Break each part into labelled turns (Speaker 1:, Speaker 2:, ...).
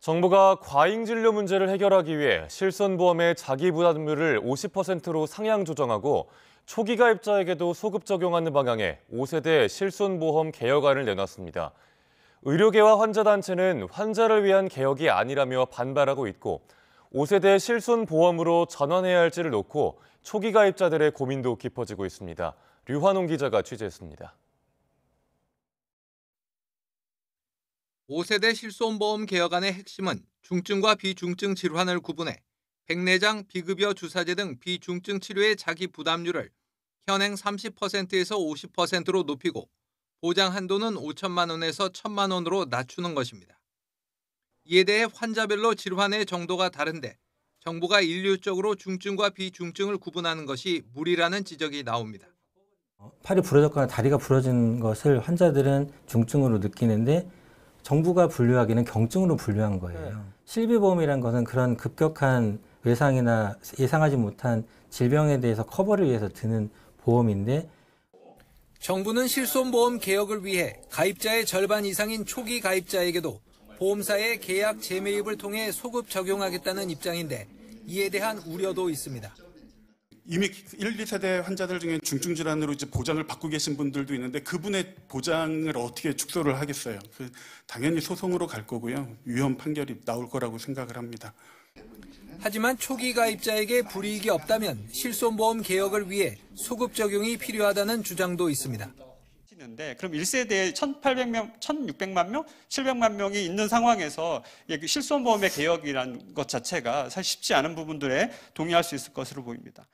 Speaker 1: 정부가 과잉진료 문제를 해결하기 위해 실손보험의 자기부담률을 50%로 상향 조정하고 초기 가입자에게도 소급 적용하는 방향의 5세대 실손보험 개혁안을 내놨습니다. 의료계와 환자단체는 환자를 위한 개혁이 아니라며 반발하고 있고 5세대 실손보험으로 전환해야 할지를 놓고 초기 가입자들의 고민도 깊어지고 있습니다. 류환홍 기자가 취재했습니다.
Speaker 2: 5세대 실손보험 개혁안의 핵심은 중증과 비중증 질환을 구분해 백내장, 비급여 주사제 등 비중증 치료의 자기 부담률을 현행 30%에서 50%로 높이고 보장 한도는 5천만 원에서 1천만 원으로 낮추는 것입니다. 이에 대해 환자별로 질환의 정도가 다른데 정부가 일률적으로 중증과 비중증을 구분하는 것이 무리라는 지적이 나옵니다.
Speaker 3: 팔이 부러졌거나 다리가 부러진 것을 환자들은 중증으로 느끼는데 정부가 분류하기는 경증으로 분류한 거예요. 실비보험이라는 것은 그런 급격한 외상이나 예상하지 못한 질병에 대해서 커버를 위해서 드는 보험인데
Speaker 2: 정부는 실손보험 개혁을 위해 가입자의 절반 이상인 초기 가입자에게도 보험사의 계약 재매입을 통해 소급 적용하겠다는 입장인데 이에 대한 우려도 있습니다.
Speaker 4: 이미 1, 2세대 환자들 중에 중증 질환으로 이제 보장을 받고 계신 분들도 있는데 그분의 보장을 어떻게 축소를 하겠어요. 당연히 소송으로 갈 거고요. 위헌 판결이 나올 거라고 생각을 합니다.
Speaker 2: 하지만 초기 가입자에게 불이익이 없다면 실손보험 개혁을 위해 소급 적용이 필요하다는 주장도 있습니다.
Speaker 5: 그럼 1세대에 1,800명, 1,600만 명, 700만 명이 있는 상황에서 실손보험의 개혁이라는 것 자체가 사실 쉽지 않은 부분들에 동의할 수 있을 것으로 보입니다.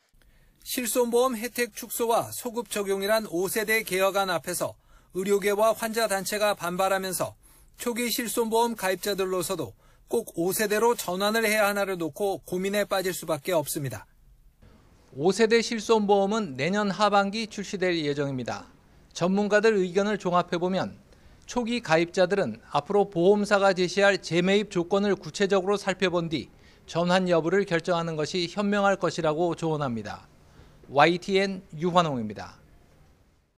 Speaker 2: 실손보험 혜택 축소와 소급 적용이란 5세대 개혁안 앞에서 의료계와 환자단체가 반발하면서 초기 실손보험 가입자들로서도 꼭 5세대로 전환을 해야 하나를 놓고 고민에 빠질 수밖에 없습니다. 5세대 실손보험은 내년 하반기 출시될 예정입니다. 전문가들 의견을 종합해보면 초기 가입자들은 앞으로 보험사가 제시할 재매입 조건을 구체적으로 살펴본 뒤 전환 여부를 결정하는 것이 현명할 것이라고 조언합니다. YTN 유환홍입니다.